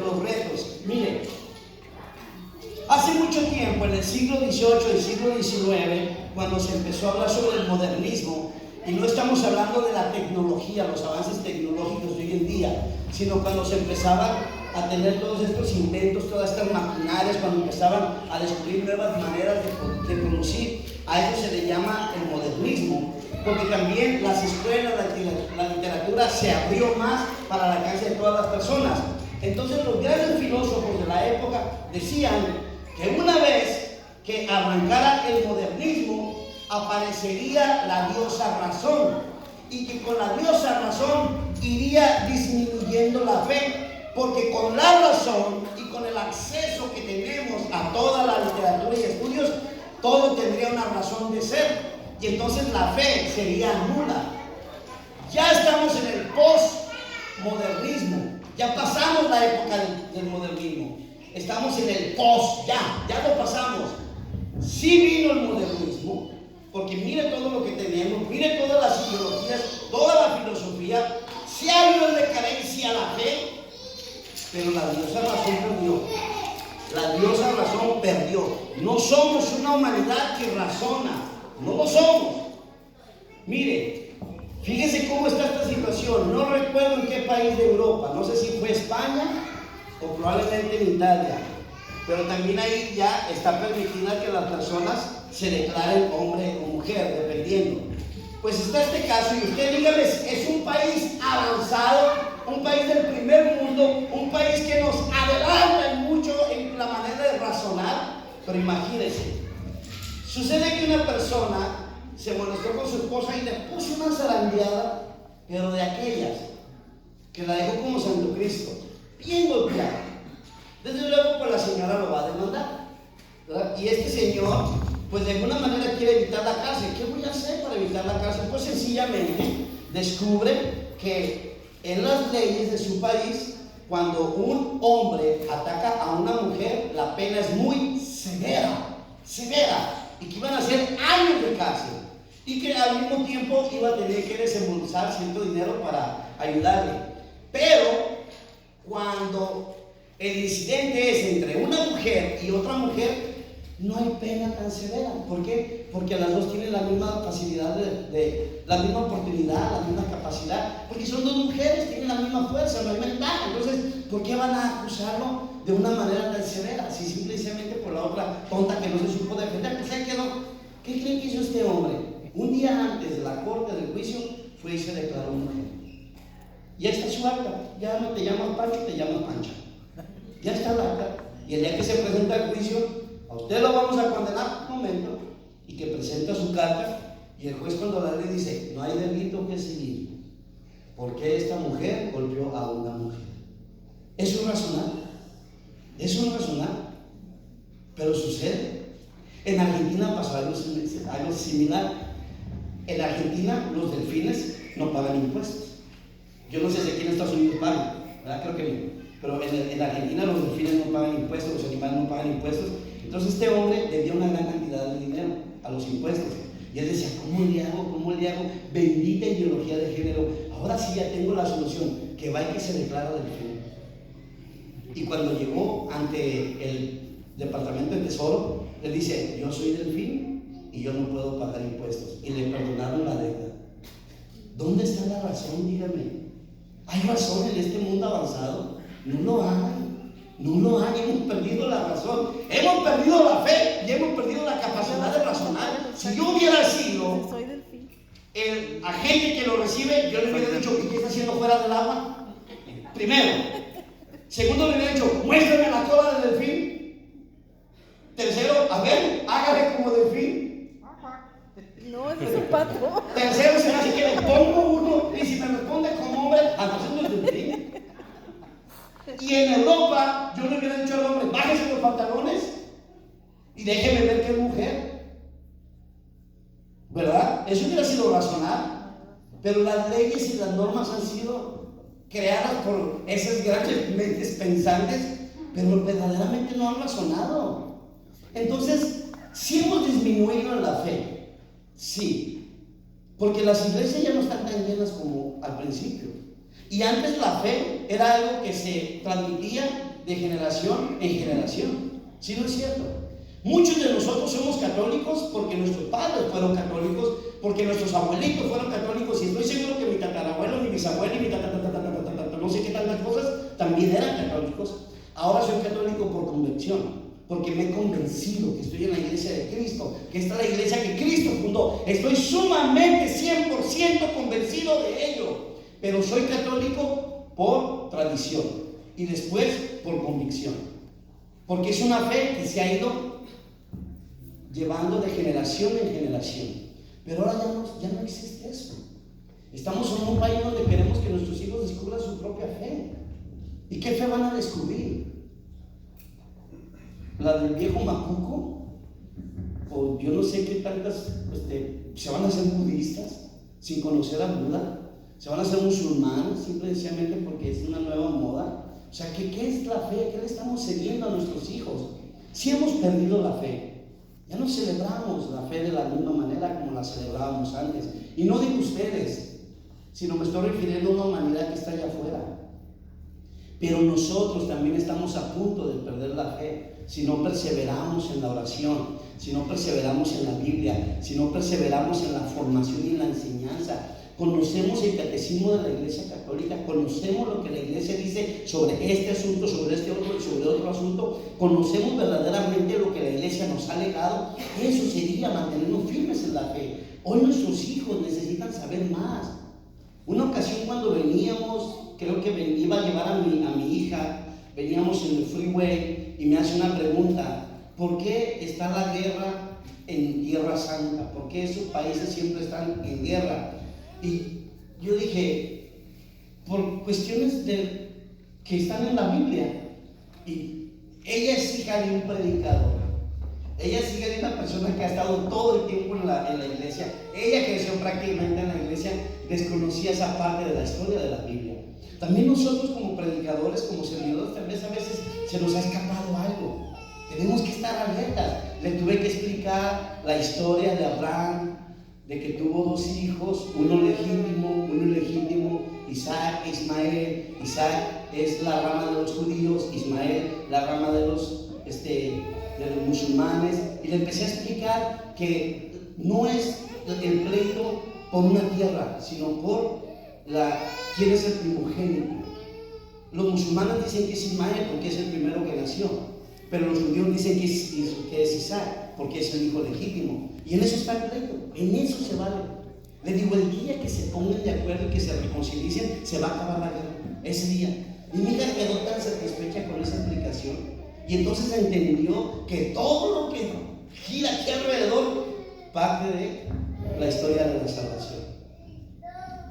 los retos. Mire, hace mucho tiempo, en el siglo XVIII y siglo XIX, cuando se empezó a hablar sobre el modernismo, y no estamos hablando de la tecnología, los avances tecnológicos de hoy en día, sino cuando se empezaban a tener todos estos inventos, todas estas maquinarias, cuando empezaban a descubrir nuevas maneras de producir, a eso se le llama el modernismo, porque también las escuelas, la literatura se abrió más para el alcance de todas las personas. Entonces los grandes filósofos de la época decían que una vez que arrancara el modernismo, aparecería la diosa razón, y que con la diosa razón iría disminuyendo la fe, porque con la razón y con el acceso que tenemos a toda la literatura y estudios, todo tendría una razón de ser, y entonces la fe sería nula. Ya estamos en el postmodernismo, ya pasamos la época del modernismo, estamos en el post, ya lo pasamos. Sí vino el modernismo, porque mire todo lo que tenemos, mire todas las ideologías, toda la filosofía, sí ha habido en decadencia la fe, pero la diosa razón perdió. La diosa razón perdió. No somos una humanidad que razona, no lo somos. Mire, fíjese cómo está esta situación. No recuerdo en qué país de Europa, no sé si fue España o probablemente en Italia, pero también ahí ya está permitida que las personas se declaren hombre o mujer, dependiendo. Pues está este caso, y usted dígame, es un país avanzado, un país del primer mundo, un país que nos adelanta mucho en la manera de razonar, pero imagínense, sucede que una persona se molestó con su esposa y le puso una zarandeada, pero de aquellas, que la dejó como Santo Cristo, bien golpeada. Desde luego, pues la señora lo va a demandar, ¿verdad? Y este señor, pues de alguna manera quiere evitar la cárcel. ¿Qué voy a hacer para evitar la cárcel? Pues sencillamente descubre que en las leyes de su país, cuando un hombre ataca a una mujer, la pena es muy severa, y que iban a ser años de cárcel, y que al mismo tiempo iba a tener que desembolsar cierto dinero para ayudarle. Pero cuando el incidente es entre una mujer y otra mujer, no hay pena tan severa. ¿Por qué? Porque las dos tienen la misma facilidad, la misma oportunidad, la misma capacidad, porque son dos mujeres, tienen la misma fuerza, la misma ventaja. Entonces, ¿por qué van a acusarlo de una manera tan severa? Si simplemente por la otra tonta que no se supo defender, pues se quedó. ¿Qué creen que hizo este hombre? Un día antes de la corte del juicio, fue y se declaró mujer. Ya está su acta, ya no te llamas Pancho, te llamas Pancha. Ya está el acta, y el día que se presenta el juicio, a usted lo vamos a condenar un momento, y que presenta su carta, y el juez cuando la ley dice, no hay delito que seguir, porque esta mujer golpeó a una mujer. Eso es razonar, pero sucede. En Argentina pasó algo similar. En Argentina los delfines no pagan impuestos. Yo no sé si aquí en Estados Unidos pagan, ¿verdad? Creo que no. Pero en Argentina los delfines no pagan impuestos, los animales no pagan impuestos. Entonces este hombre le dio una gran cantidad de dinero a los impuestos. Y él decía, ¿cómo le hago? Bendita ideología de género. Ahora sí ya tengo la solución, que va y que se declara delfín. Y cuando llegó ante el Departamento de Tesoro, le dice, yo soy delfín y yo no puedo pagar impuestos. Y le perdonaron la deuda. ¿Dónde está la razón? Dígame. ¿Hay razón en este mundo avanzado? No lo hay, hemos perdido la razón, hemos perdido la fe y hemos perdido la capacidad de razonar. Si yo hubiera sido el agente que lo recibe, yo le hubiera dicho, ¿y qué está haciendo fuera del agua? Primero. Segundo, le hubiera dicho, muéstrame la cola del delfín. Tercero, a ver, hágale como delfín. No, es un pato. Tercero, se me hace que le pongo uno, y si me responde como hombre, entonces no es delfín. Y en Europa, yo le hubiera dicho al hombre, bájese los pantalones y déjeme ver que es mujer, ¿verdad? Eso hubiera sido razonar, pero las leyes y las normas han sido creadas por esas grandes mentes pensantes, pero verdaderamente no han razonado. Entonces, sí hemos disminuido en la fe, sí, porque las iglesias ya no están tan llenas como al principio. Y antes la fe era algo que se transmitía de generación en generación. ¿Sí no es cierto? Muchos de nosotros somos católicos porque nuestros padres fueron católicos, porque nuestros abuelitos fueron católicos, y estoy seguro que mi tatarabuelo, ni mis abuelos, ni no sé qué tantas cosas, también eran católicos. Ahora soy católico por convicción, porque me he convencido que estoy en la iglesia de Cristo, que esta es la iglesia que Cristo fundó. Estoy sumamente 100% convencido de ello, pero soy católico por tradición y después por convicción, porque es una fe que se ha ido llevando de generación en generación. Pero ahora ya no existe eso. Estamos en un país donde queremos que nuestros hijos descubran su propia fe. ¿Y qué fe van a descubrir? ¿La del viejo Macuco? O yo no sé qué tantas, se van a hacer budistas sin conocer a Buda. Se van a hacer musulmanes simple y sencillamente porque es una nueva moda. O sea, ¿qué es la fe? ¿Qué le estamos cediendo a nuestros hijos? Si hemos perdido la fe, ya no celebramos la fe de la misma manera como la celebrábamos antes. Y no digo ustedes, sino me estoy refiriendo a una humanidad que está allá afuera. Pero nosotros también estamos a punto de perder la fe si no perseveramos en la oración, si no perseveramos en la Biblia, si no perseveramos en la formación y en la enseñanza. Conocemos el catecismo de la Iglesia Católica, conocemos lo que la Iglesia dice sobre este asunto, sobre este otro y sobre otro asunto, conocemos verdaderamente lo que la Iglesia nos ha legado. Eso sería mantenernos firmes en la fe. Hoy nuestros hijos necesitan saber más. Una ocasión cuando veníamos, creo que iba a llevar a mi hija, veníamos en el freeway y me hace una pregunta: ¿por qué está la guerra en Tierra Santa? ¿Por qué esos países siempre están en guerra? Y yo dije, por cuestiones que están en la Biblia. Y ella es hija de un predicador. Ella es hija de una persona que ha estado todo el tiempo en la iglesia. Ella creció prácticamente en la iglesia, desconocía esa parte de la historia de la Biblia. También nosotros como predicadores, como servidores, tal vez a veces se nos ha escapado algo. Tenemos que estar alertas. Le tuve que explicar la historia de Abraham, de que tuvo dos hijos, uno ilegítimo, Isaac e Ismael. Isaac es la rama de los judíos, Ismael la rama de los musulmanes. Y le empecé a explicar que no es el pleito por una tierra, sino por quién es el primogénito. Los musulmanes dicen que es Ismael porque es el primero que nació, pero los judíos dicen que es Isaac porque es el hijo legítimo. Y en eso está el pleito, en eso se vale. Le digo, el día que se pongan de acuerdo y que se reconcilien, se va a acabar la guerra, ese día. Y mi hija quedó tan satisfecha con esa explicación, y entonces entendió que todo lo que gira aquí alrededor parte de la historia de la salvación.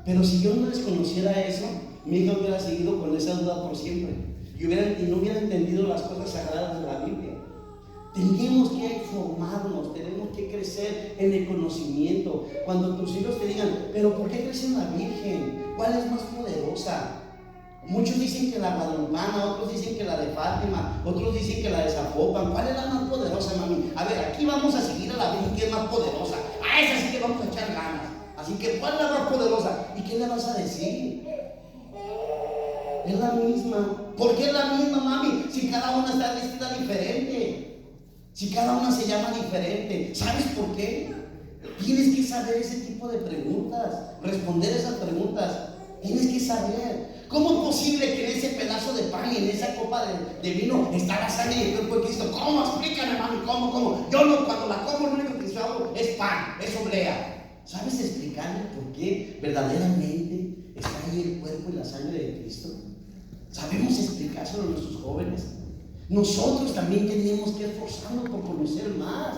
Pero si yo no desconociera eso, mi hija hubiera seguido con esa duda por siempre y no hubiera entendido las cosas sagradas de la Biblia. Tenemos que formarnos, tenemos que crecer en el conocimiento. Cuando tus hijos te digan, pero ¿por qué crees en la Virgen? ¿Cuál es más poderosa? Muchos dicen que la Guadalupana, otros dicen que la de Fátima, otros dicen que la de Zapopan. ¿Cuál es la más poderosa, mami? A ver, aquí vamos a seguir a la Virgen, que es más poderosa. A esa sí que vamos a echar ganas. Así que, ¿cuál es la más poderosa? ¿Y qué le vas a decir? Es la misma. ¿Por qué es la misma, mami? Si cada una está vestida diferente. Si cada una se llama diferente. ¿Sabes por qué? Tienes que saber ese tipo de preguntas, responder esas preguntas. Tienes que saber. ¿Cómo es posible que en ese pedazo de pan y en esa copa de vino está la sangre y el cuerpo de Cristo? ¿Cómo? Explícame, mami, ¿cómo? Yo no, cuando la como, lo único que hago es pan, es oblea. ¿Sabes explicarle por qué verdaderamente está ahí el cuerpo y la sangre de Cristo? ¿Sabemos explicárselo a nuestros jóvenes? Nosotros también tenemos que esforzarnos por conocer más.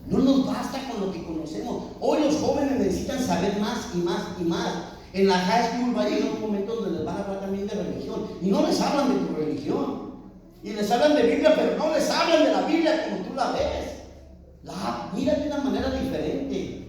No nos basta con lo que conocemos. Hoy los jóvenes necesitan saber más y más y más. En la high school va a llegar un momento donde les van a hablar también de religión. Y no les hablan de tu religión. Y les hablan de Biblia, pero no les hablan de la Biblia como tú la ves. Mira de una manera diferente.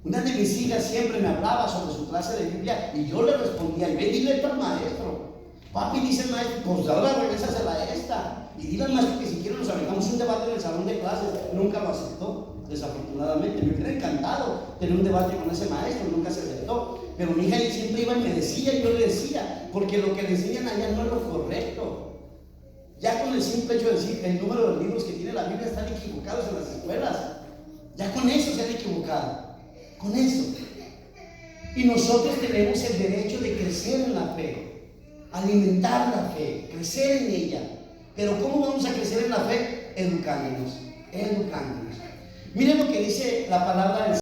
Una de mis hijas siempre me hablaba sobre su clase de Biblia y yo le respondía, y ve, dile esto al maestro. Papi, dice el maestro, pues ahora regrésasela a esta. Y dile al maestro que si quiere nos aventamos un debate en el salón de clases. Nunca lo aceptó, desafortunadamente. Me hubiera encantado tener un debate con ese maestro, nunca se aceptó. Pero mi hija siempre iba y me decía, y yo le decía, porque lo que le enseñan allá no es lo correcto. Ya con el simple hecho de decir el número de libros que tiene la Biblia están equivocados en las escuelas. Ya con eso se han equivocado. Con eso. Y nosotros tenemos el derecho de crecer en la fe, alimentar la fe, crecer en ella. Pero ¿cómo vamos a crecer en la fe? Educándonos, educándonos. Miren lo que dice la palabra del